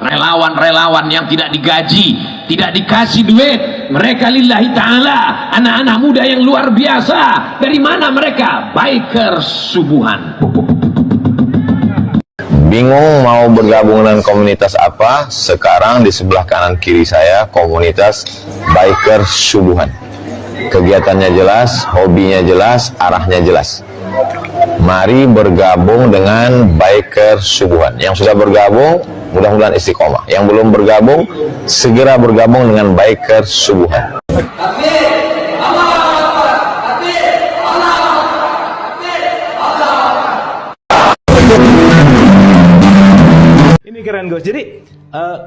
relawan-relawan yang tidak digaji, tidak dikasih duit, mereka lillahi ta'ala, anak-anak muda yang luar biasa. Dari mana mereka? Biker subuhan. Bingung mau bergabung dengan komunitas apa? Sekarang di sebelah kanan kiri saya komunitas Biker Subuhan. Kegiatannya jelas, hobinya jelas, arahnya jelas. Mari bergabung dengan Biker Subuhan. Yang sudah bergabung, mudah-mudahan istiqomah. Yang belum bergabung, segera bergabung dengan Biker Subuhan. Ini keren Gus. Jadi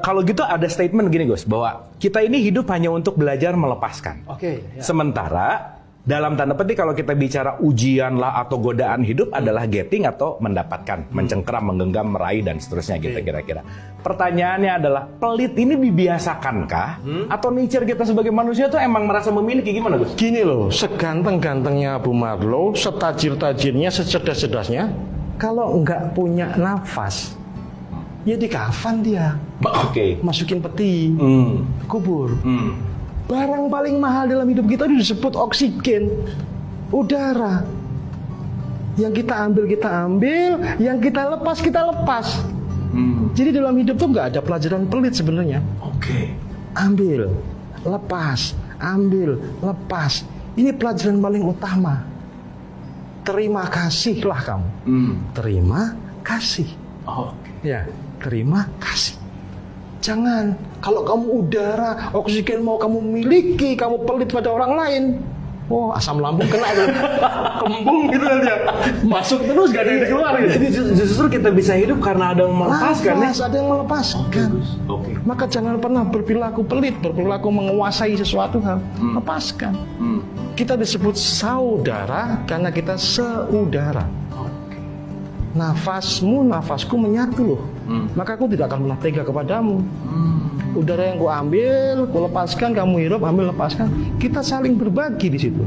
kalau gitu ada statement gini Gus, bahwa kita ini hidup hanya untuk belajar melepaskan. Oke. Ya. Sementara dalam tanda petik kalau kita bicara ujian lah atau godaan hidup adalah getting atau mendapatkan, mencengkeram, menggenggam, meraih dan seterusnya gitu kira-kira. Pertanyaannya adalah, pelit ini dibiasakankah atau nature kita sebagai manusia tuh emang merasa memiliki, gimana Gus? Gini loh, seganteng-gantengnya Abu Marlow, setajir-tajirnya, secerdas-cerdasnya, kalau nggak punya nafas, ya di kafan dia. Oke. Masukin peti, kubur. Barang paling mahal dalam hidup kita itu disebut oksigen, udara. Yang kita ambil, yang kita lepas. Jadi dalam hidup tuh nggak ada pelajaran pelit sebenarnya. Oke. Ambil, lepas, ambil, lepas. Ini pelajaran paling utama. Terima kasihlah kamu. Terima kasih. Oke. Ya, terima kasih. Jangan, kalau kamu udara, oksigen mau kamu miliki, kamu pelit pada orang lain. Oh, asam lambung kena tuh. Kembung gitu dia. Masuk terus gak ada yang keluar gitu. Jadi justru kita bisa hidup karena ada yang melepaskan. Ada yang melepaskan. Oke. Maka jangan pernah berperilaku pelit, berperilaku menguasai sesuatu hal. Lepaskan. Kita disebut saudara karena kita seudara. Nafasku menyatu loh. Maka aku tidak akan pernah tega kepadamu. Udara yang ku ambil, ku lepaskan, kamu hirup, ambil, lepaskan. Kita saling berbagi di situ.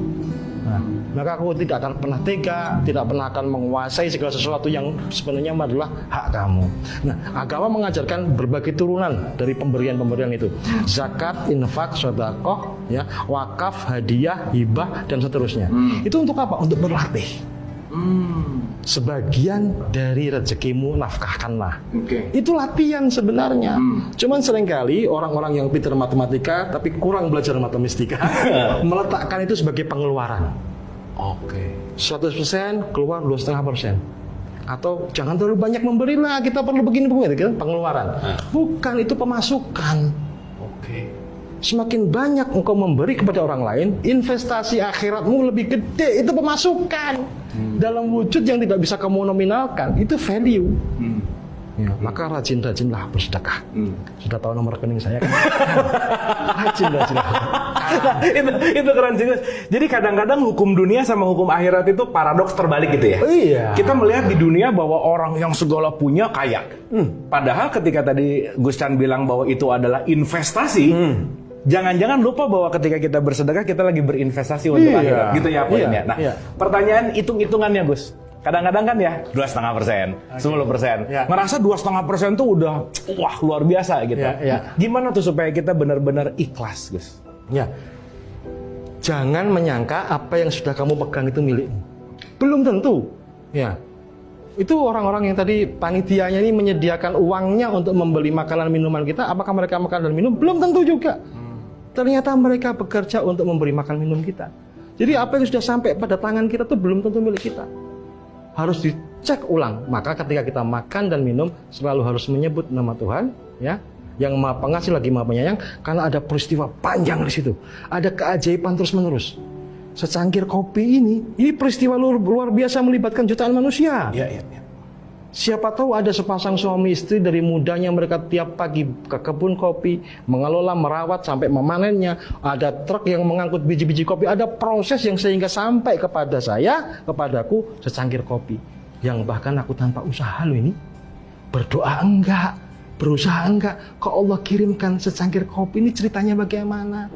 Nah, maka aku tidak akan pernah tega, tidak pernah akan menguasai segala sesuatu yang sebenarnya adalah hak kamu. Nah, agama mengajarkan berbagai turunan dari pemberian-pemberian itu. Zakat, infak, sedekah, ya, wakaf, hadiah, hibah, dan seterusnya. Itu untuk apa? Untuk berlatih. Sebagian dari rezekimu nafkahkanlah. Itu latihan sebenarnya. Cuman seringkali orang-orang yang pintar matematika tapi kurang belajar matematika meletakkan itu sebagai pengeluaran. 100% keluar 2,5%. Atau jangan terlalu banyak memberilah, kita perlu begini kan pengeluaran. Bukan, itu pemasukan. Semakin banyak engkau memberi kepada orang lain, investasi akhiratmu lebih gede, itu pemasukan. Dalam wujud yang tidak bisa kamu nominalkan, itu value. Ya, maka rajin-rajinlah bersedekah. Sudah tahu nomor rekening saya kan? Rajin-rajinlah. itu keren sih Gus. Jadi kadang-kadang hukum dunia sama hukum akhirat itu paradoks terbalik gitu ya. Iya. Kita melihat di dunia bahwa orang yang segala punya kaya. Padahal ketika tadi Gus Chan bilang bahwa itu adalah investasi, jangan-jangan lupa bahwa ketika kita bersedekah kita lagi berinvestasi untuk akhirat, gitu ya poinnya. Nah, pertanyaan hitung-hitungannya Gus. Kadang-kadang kan ya 2,5%, 10%. Ngerasa 2,5% tuh udah wah luar biasa gitu. Gimana tuh supaya kita benar-benar ikhlas, Gus? Ya. Jangan menyangka apa yang sudah kamu pegang itu milikmu. Belum tentu. Ya. Itu orang-orang yang tadi panitianya ini menyediakan uangnya untuk membeli makanan minuman kita, apakah mereka makan dan minum? Belum tentu juga. Ternyata mereka bekerja untuk memberi makan minum kita. Jadi apa yang sudah sampai pada tangan kita itu belum tentu milik kita. Harus dicek ulang. Maka ketika kita makan dan minum selalu harus menyebut nama Tuhan, ya, yang Maha Pengasih lagi Maha Penyayang, karena ada peristiwa panjang di situ. Ada keajaiban terus-menerus. Secangkir kopi ini peristiwa luar biasa melibatkan jutaan manusia. Siapa tahu ada sepasang suami istri dari mudanya mereka tiap pagi ke kebun kopi, mengelola, merawat sampai memanennya. Ada truk yang mengangkut biji-biji kopi. Ada proses yang sehingga sampai kepada saya, kepadaku secangkir kopi. Yang bahkan aku tanpa usaha loh ini. Berdoa enggak, berusaha enggak. Kok Allah kirimkan secangkir kopi, ini ceritanya bagaimana?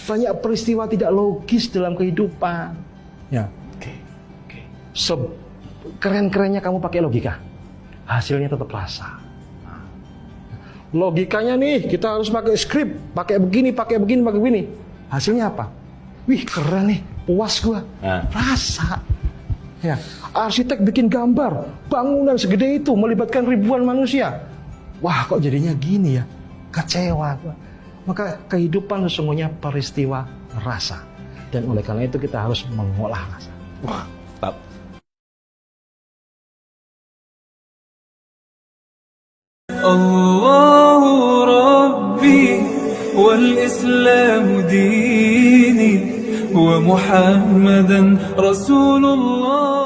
Banyak peristiwa tidak logis dalam kehidupan. Ya. Keren-kerennya kamu pakai logika, hasilnya tetap rasa. logikanya nih kita harus pakai skrip, pakai begini, pakai begini, pakai begini. Hasilnya apa? Wih keren nih, puas gua. Rasa. Ya, arsitek bikin gambar, bangunan segede itu melibatkan ribuan manusia. Wah kok jadinya gini ya? Kecewa gua. Maka kehidupan sesungguhnya peristiwa rasa. Dan oleh karena itu kita harus mengolah rasa. Wah, mantap. الله ربي والإسلام ديني ومحمدا رسول الله